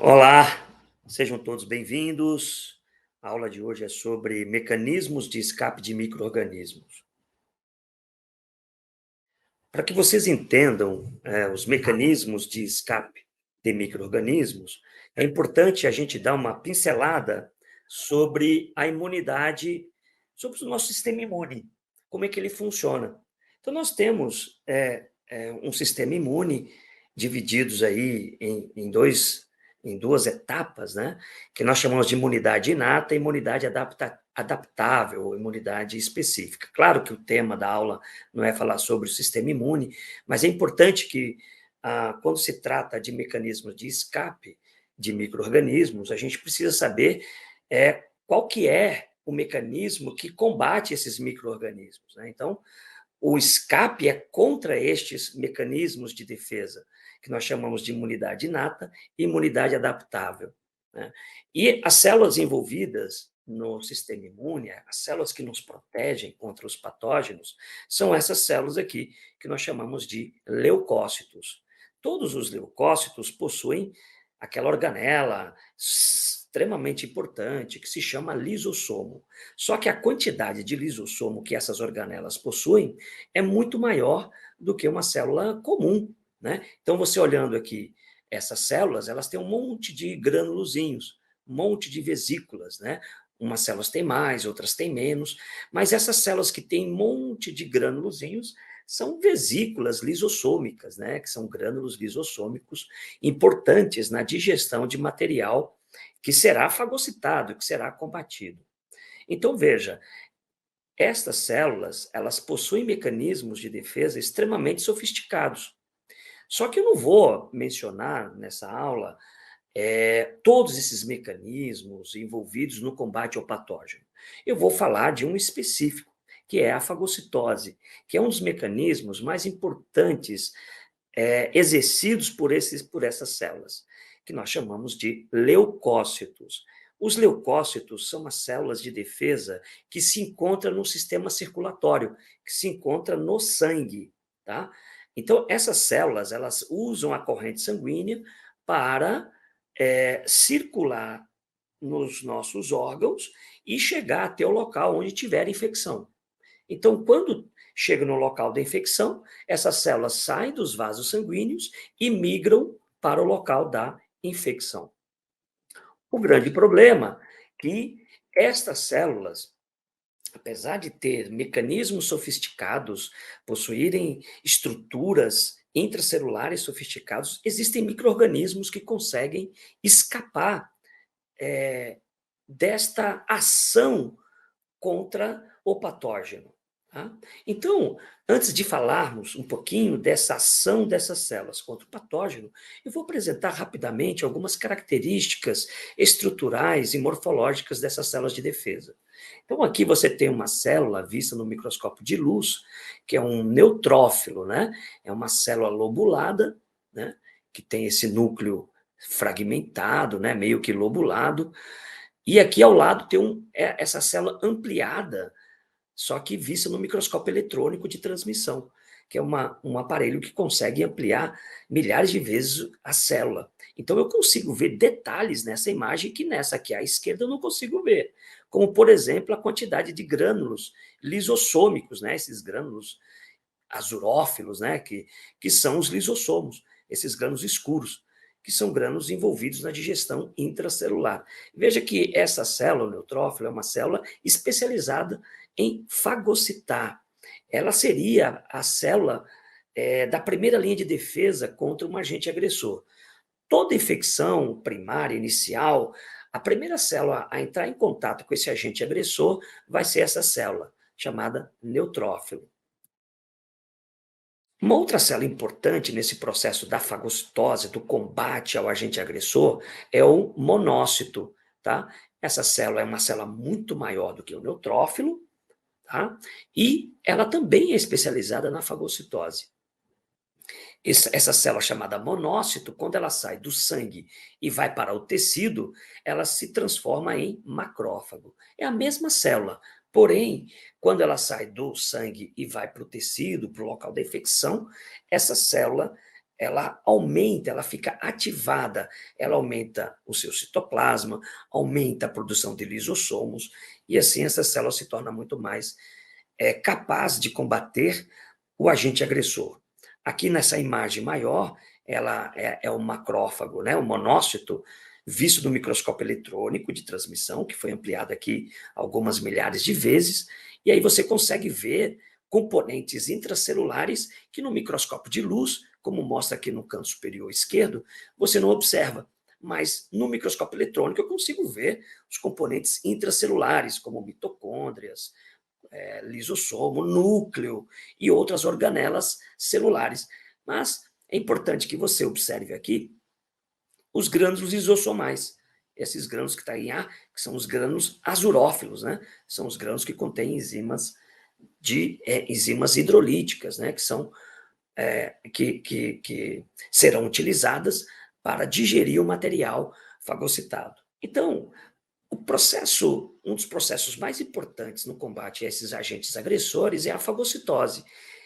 Olá, sejam todos bem-vindos. A aula de hoje é sobre mecanismos de escape de micro-organismos. Para que vocês entendam, os mecanismos de escape de micro-organismos, é importante a gente dar uma pincelada sobre a imunidade, sobre o nosso sistema imune, como é que ele funciona. Então, nós temos um sistema imune divididos aí em duas etapas, né? Que nós chamamos de imunidade inata e imunidade adaptável, ou imunidade específica. Claro que o tema da aula não é falar sobre o sistema imune, mas é importante que, quando se trata de mecanismos de escape de micro-organismos, a gente precisa saber qual que é o mecanismo que combate esses micro-organismos, né? Então, o escape é contra estes mecanismos de defesa, que nós chamamos de imunidade inata e imunidade adaptável, né? E as células envolvidas no sistema imune, as células que nos protegem contra os patógenos, são essas células aqui, que nós chamamos de leucócitos. Todos os leucócitos possuem aquela organela extremamente importante, que se chama lisossomo. Só que a quantidade de lisossomo que essas organelas possuem é muito maior do que uma célula comum, né? Então, você olhando aqui essas células, elas têm um monte de granulozinhos, um monte de vesículas, né? Umas células têm mais, outras têm menos, mas essas células que têm um monte de granulozinhos são vesículas lisossômicas, né? Que são grânulos lisossômicos importantes na digestão de material que será fagocitado, que será combatido. Então, veja, estas células, elas possuem mecanismos de defesa extremamente sofisticados. Só que eu não vou mencionar nessa aula todos esses mecanismos envolvidos no combate ao patógeno. Eu vou falar de um específico, que é a fagocitose, que é um dos mecanismos mais importantes exercidos por essas células, que nós chamamos de leucócitos. Os leucócitos são as células de defesa que se encontram no sistema circulatório, que se encontra no sangue, tá? Então, essas células, elas usam a corrente sanguínea para circular nos nossos órgãos e chegar até o local onde tiver infecção. Então, quando chega no local da infecção, essas células saem dos vasos sanguíneos e migram para o local da infecção. O grande problema é que estas células, apesar de ter mecanismos sofisticados, possuírem estruturas intracelulares sofisticados, existem micro-organismos que conseguem escapar eh, desta ação contra o patógeno, tá? Então, antes de falarmos um pouquinho dessa ação dessas células contra o patógeno, eu vou apresentar rapidamente algumas características estruturais e morfológicas dessas células de defesa. Então, aqui você tem uma célula vista no microscópio de luz, que é um neutrófilo, né? É uma célula lobulada, né? Que tem esse núcleo fragmentado, né? Meio que lobulado, e aqui ao lado tem essa célula ampliada, só que vista no microscópio eletrônico de transmissão, que é um aparelho que consegue ampliar milhares de vezes a célula. Então, eu consigo ver detalhes nessa imagem que nessa aqui à esquerda eu não consigo ver, como, por exemplo, a quantidade de grânulos lisossômicos, né? Esses grânulos azurófilos, né? Que são os lisossomos, esses grânulos escuros, que são grânulos envolvidos na digestão intracelular. Veja que essa célula, o neutrófilo, é uma célula especializada em fagocitar. Ela seria a célula da primeira linha de defesa contra um agente agressor. Toda infecção primária, inicial, a primeira célula a entrar em contato com esse agente agressor vai ser essa célula, chamada neutrófilo. Uma outra célula importante nesse processo da fagocitose, do combate ao agente agressor, é o monócito, tá? Essa célula é uma célula muito maior do que o neutrófilo, tá? E ela também é especializada na fagocitose. Essa célula chamada monócito, quando ela sai do sangue e vai para o tecido, ela se transforma em macrófago. É a mesma célula, porém, quando ela sai do sangue e vai para o tecido, para o local da infecção, essa célula ela aumenta, ela fica ativada, ela aumenta o seu citoplasma, aumenta a produção de lisossomos, e assim essa célula se torna muito mais capaz de combater o agente agressor. Aqui nessa imagem maior, ela é o macrófago, né, o monócito, visto no microscópio eletrônico de transmissão, que foi ampliado aqui algumas milhares de vezes, e aí você consegue ver componentes intracelulares que no microscópio de luz, como mostra aqui no canto superior esquerdo, você não observa. Mas no microscópio eletrônico eu consigo ver os componentes intracelulares, como mitocôndrias, lisossomo, núcleo e outras organelas celulares. Mas é importante que você observe aqui os grânulos lisossomais. Esses grânulos que estão em A, que são os grânulos azurófilos, né? São os grânulos que contêm enzimas enzimas hidrolíticas, né? Que são que serão utilizadas para digerir o material fagocitado. Então, um dos processos mais importantes no combate a esses agentes agressores é a fagocitose.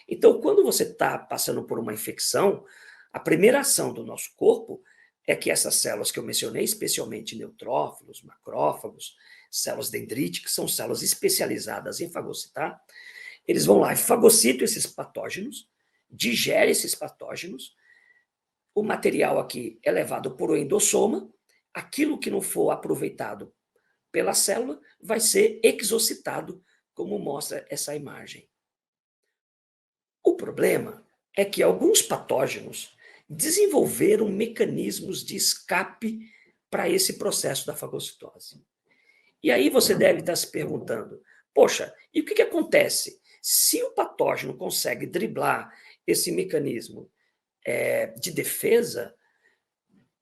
Então, quando você está passando por uma infecção, a primeira ação do nosso corpo é que essas células que eu mencionei, especialmente neutrófilos, macrófagos, células dendríticas, são células especializadas em fagocitar, eles vão lá e fagocitam esses patógenos, digerem esses patógenos, o material aqui é levado por o endossoma, aquilo que não for aproveitado pela célula vai ser exocitado, como mostra essa imagem. O problema é que alguns patógenos desenvolveram mecanismos de escape para esse processo da fagocitose. E aí você deve estar se perguntando, poxa, e o que acontece? Se o patógeno consegue driblar esse mecanismo de defesa,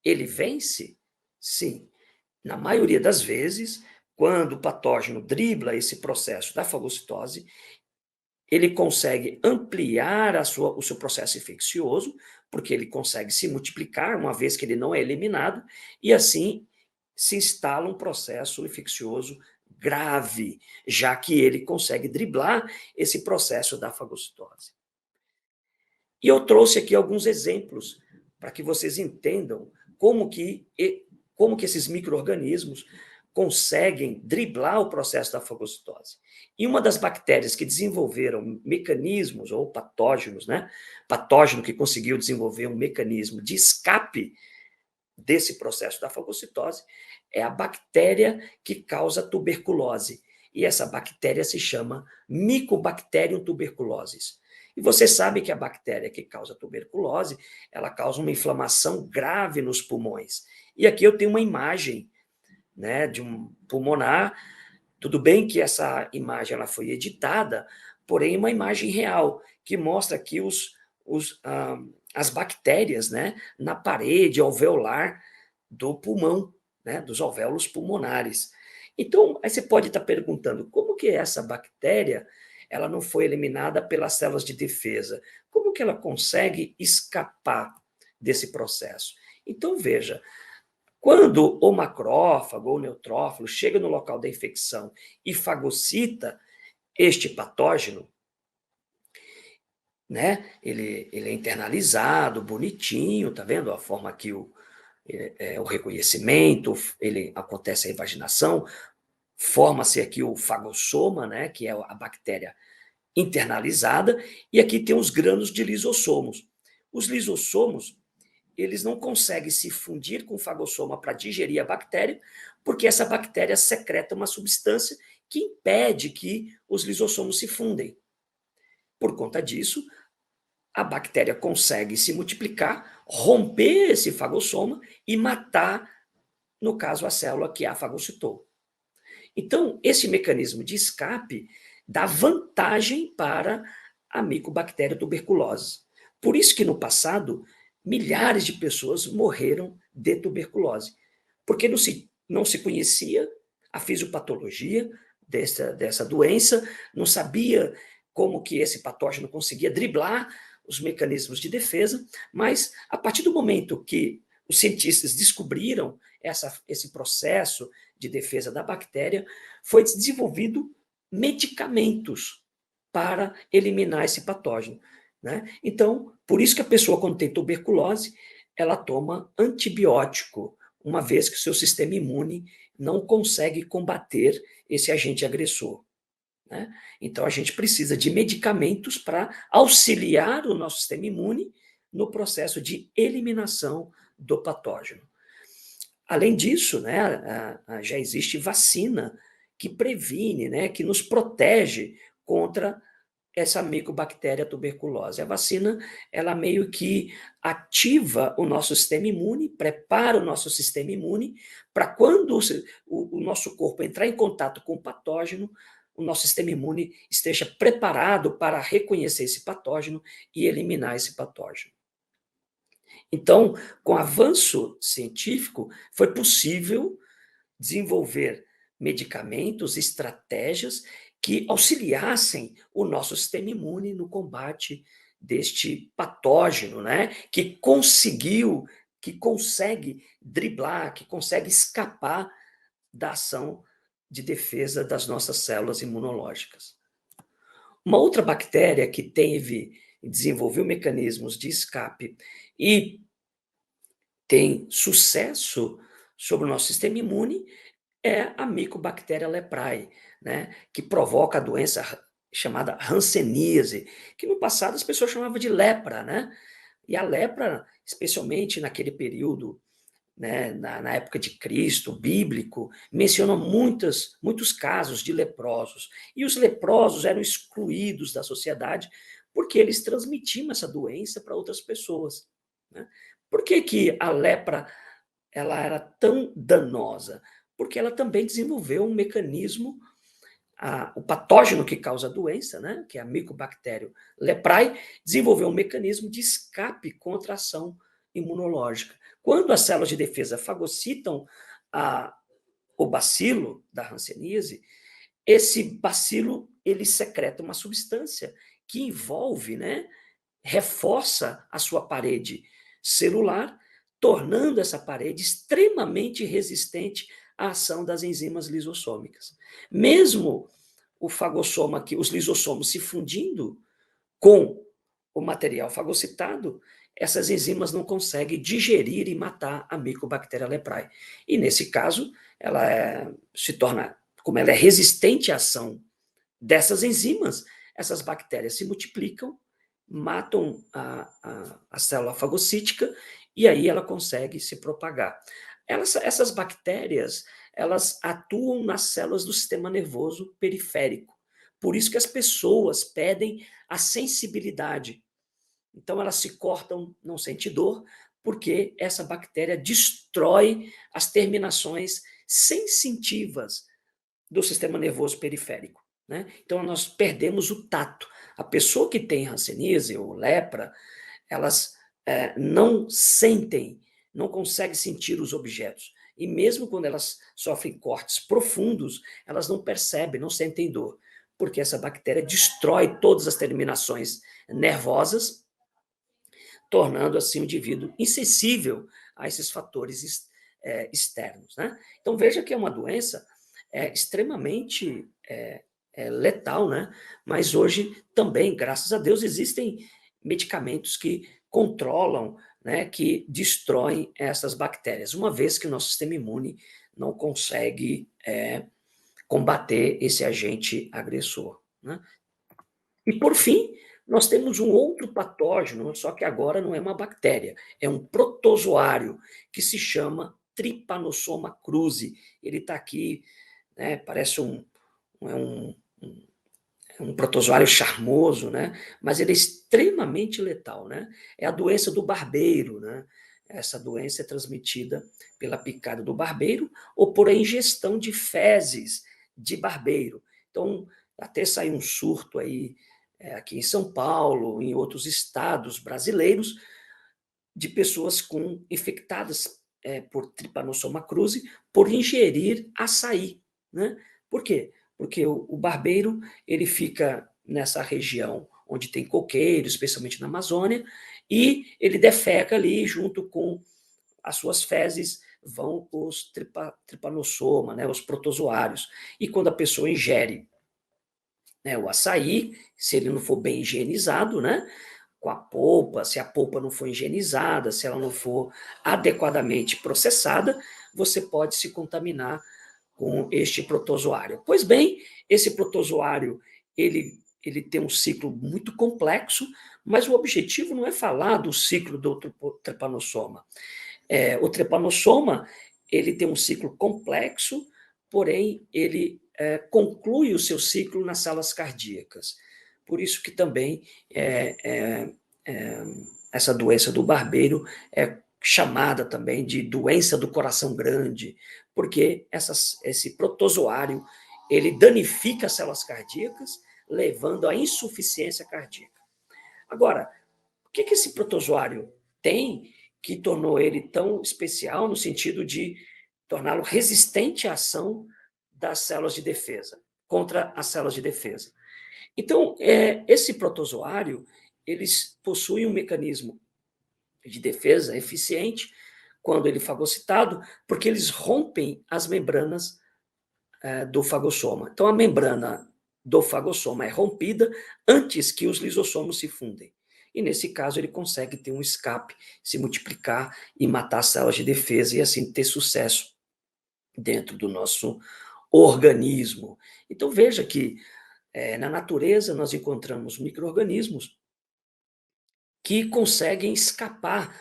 ele vence? Sim. Na maioria das vezes, quando o patógeno dribla esse processo da fagocitose, ele consegue ampliar o seu processo infeccioso, porque ele consegue se multiplicar, uma vez que ele não é eliminado, e assim se instala um processo infeccioso grave, já que ele consegue driblar esse processo da fagocitose. E eu trouxe aqui alguns exemplos para que vocês entendam como que esses micro-organismos conseguem driblar o processo da fagocitose. E uma das bactérias que desenvolveram mecanismos, ou patógenos, né? Patógeno que conseguiu desenvolver um mecanismo de escape desse processo da fagocitose é a bactéria que causa tuberculose. E essa bactéria se chama Mycobacterium tuberculosis. E você sabe que a bactéria que causa tuberculose, ela causa uma inflamação grave nos pulmões. E aqui eu tenho uma imagem, né, de um pulmonar. Tudo bem que essa imagem ela foi editada, porém uma imagem real, que mostra aqui as bactérias, né, na parede alveolar do pulmão, né, dos alvéolos pulmonares. Então, aí você pode estar perguntando, como que essa bactéria ela não foi eliminada pelas células de defesa? Como que ela consegue escapar desse processo? Então, veja, quando o macrófago ou o neutrófilo chega no local da infecção e fagocita este patógeno, né? Ele é internalizado, bonitinho, tá vendo a forma que o reconhecimento, ele acontece a invaginação, forma-se aqui o fagossoma, né? Que é a bactéria internalizada, e aqui tem os grânulos de lisossomos. Os lisossomos, eles não conseguem se fundir com o fagossoma para digerir a bactéria, porque essa bactéria secreta uma substância que impede que os lisossomos se fundem. Por conta disso, a bactéria consegue se multiplicar, romper esse fagossoma e matar, no caso, a célula que a fagocitou. Então, esse mecanismo de escape dá vantagem para a micobactéria tuberculose. Por isso que no passado, milhares de pessoas morreram de tuberculose, porque não se conhecia a fisiopatologia dessa doença, não sabia como que esse patógeno conseguia driblar os mecanismos de defesa, mas a partir do momento que os cientistas descobriram esse processo de defesa da bactéria, foi desenvolvido medicamentos para eliminar esse patógeno. né? Então, por isso que a pessoa, quando tem tuberculose, ela toma antibiótico, uma vez que o seu sistema imune não consegue combater esse agente agressor, né? Então, a gente precisa de medicamentos para auxiliar o nosso sistema imune no processo de eliminação do patógeno. Além disso, né, já existe vacina que previne, né, que nos protege contra essa micobactéria tuberculose. A vacina, ela meio que ativa o nosso sistema imune, prepara o nosso sistema imune para quando o nosso corpo entrar em contato com o patógeno, o nosso sistema imune esteja preparado para reconhecer esse patógeno e eliminar esse patógeno. Então, com o avanço científico, foi possível desenvolver medicamentos, estratégias que auxiliassem o nosso sistema imune no combate deste patógeno, né? Que consegue driblar, que consegue escapar da ação de defesa das nossas células imunológicas. Uma outra bactéria que desenvolveu mecanismos de escape e tem sucesso sobre o nosso sistema imune é a Mycobacteria leprae, né, que provoca a doença chamada hanseníase, que no passado as pessoas chamavam de lepra, né? E a lepra, especialmente naquele período, né, na época de Cristo, bíblico, menciona muitos casos de leprosos. E os leprosos eram excluídos da sociedade porque eles transmitiam essa doença para outras pessoas, né? Por que que a lepra ela era tão danosa? Porque ela também desenvolveu um mecanismo, o patógeno que causa a doença, né, que é a Mycobacterium leprae, desenvolveu um mecanismo de escape contra a ação imunológica. Quando as células de defesa fagocitam o bacilo da hanseníase, esse bacilo ele secreta uma substância que envolve, né, reforça a sua parede celular, tornando essa parede extremamente resistente à ação das enzimas lisossômicas. Mesmo o fagossoma, os lisossomos se fundindo com o material fagocitado, essas enzimas não conseguem digerir e matar a Mycobacteria leprae. E nesse caso, se torna, como ela é resistente à ação dessas enzimas, essas bactérias se multiplicam, matam a célula fagocítica e aí ela consegue se propagar. Essas bactérias, elas atuam nas células do sistema nervoso periférico. Por isso que as pessoas pedem a sensibilidade. Então elas se cortam, não sente dor, porque essa bactéria destrói as terminações sensitivas do sistema nervoso periférico, né? Então nós perdemos o tato. A pessoa que tem hanseníase ou lepra, elas não sentem, não conseguem sentir os objetos. E mesmo quando elas sofrem cortes profundos, elas não percebem, não sentem dor, porque essa bactéria destrói todas as terminações nervosas, tornando assim o indivíduo insensível a esses fatores externos, né? Então veja que é uma doença extremamente letal, né? Mas hoje também, graças a Deus, existem medicamentos que controlam, né, que destroem essas bactérias, uma vez que o nosso sistema imune não consegue combater esse agente agressor, né? E, por fim, nós temos um outro patógeno, só que agora não é uma bactéria, é um protozoário, que se chama Trypanosoma cruzi. Ele está aqui, né, parece é um protozoário charmoso, né, mas ele é extremamente letal, né? É a doença do barbeiro, né? Essa doença é transmitida pela picada do barbeiro ou por a ingestão de fezes de barbeiro. Então, até saiu um surto aí aqui em São Paulo, em outros estados brasileiros, de pessoas infectadas por Trypanosoma cruzi por ingerir açaí, né? Por quê? Porque o barbeiro ele fica nessa região onde tem coqueiro, especialmente na Amazônia, e ele defeca ali junto com as suas fezes vão os tripanossoma, né, os protozoários. E quando a pessoa ingere, né, o açaí, se ele não for bem higienizado, né, com a polpa, se a polpa não for higienizada, se ela não for adequadamente processada, você pode se contaminar com este protozoário. Pois bem, esse protozoário, ele tem um ciclo muito complexo, mas o objetivo não é falar do ciclo do trepanossoma. O trepanossoma, ele tem um ciclo complexo, porém, ele conclui o seu ciclo nas células cardíacas. Por isso que também essa doença do barbeiro é chamada também de doença do coração grande, porque esse protozoário, ele danifica as células cardíacas, levando à insuficiência cardíaca. Agora, o que esse protozoário tem que tornou ele tão especial no sentido de torná-lo resistente à ação das células de defesa, contra as células de defesa? Então, esse protozoário, eles possuem um mecanismo de defesa eficiente quando ele é fagocitado, porque eles rompem as membranas do fagossoma. Então, a membrana do fagossoma é rompida antes que os lisossomos se fundem. E, nesse caso, ele consegue ter um escape, se multiplicar e matar as células de defesa e, assim, ter sucesso dentro do nosso organismo. Então, veja que na natureza nós encontramos micro-organismos que conseguem escapar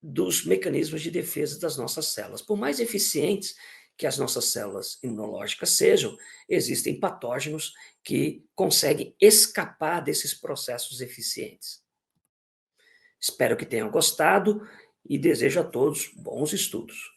dos mecanismos de defesa das nossas células. Por mais eficientes que as nossas células imunológicas sejam, existem patógenos que conseguem escapar desses processos eficientes. Espero que tenham gostado e desejo a todos bons estudos.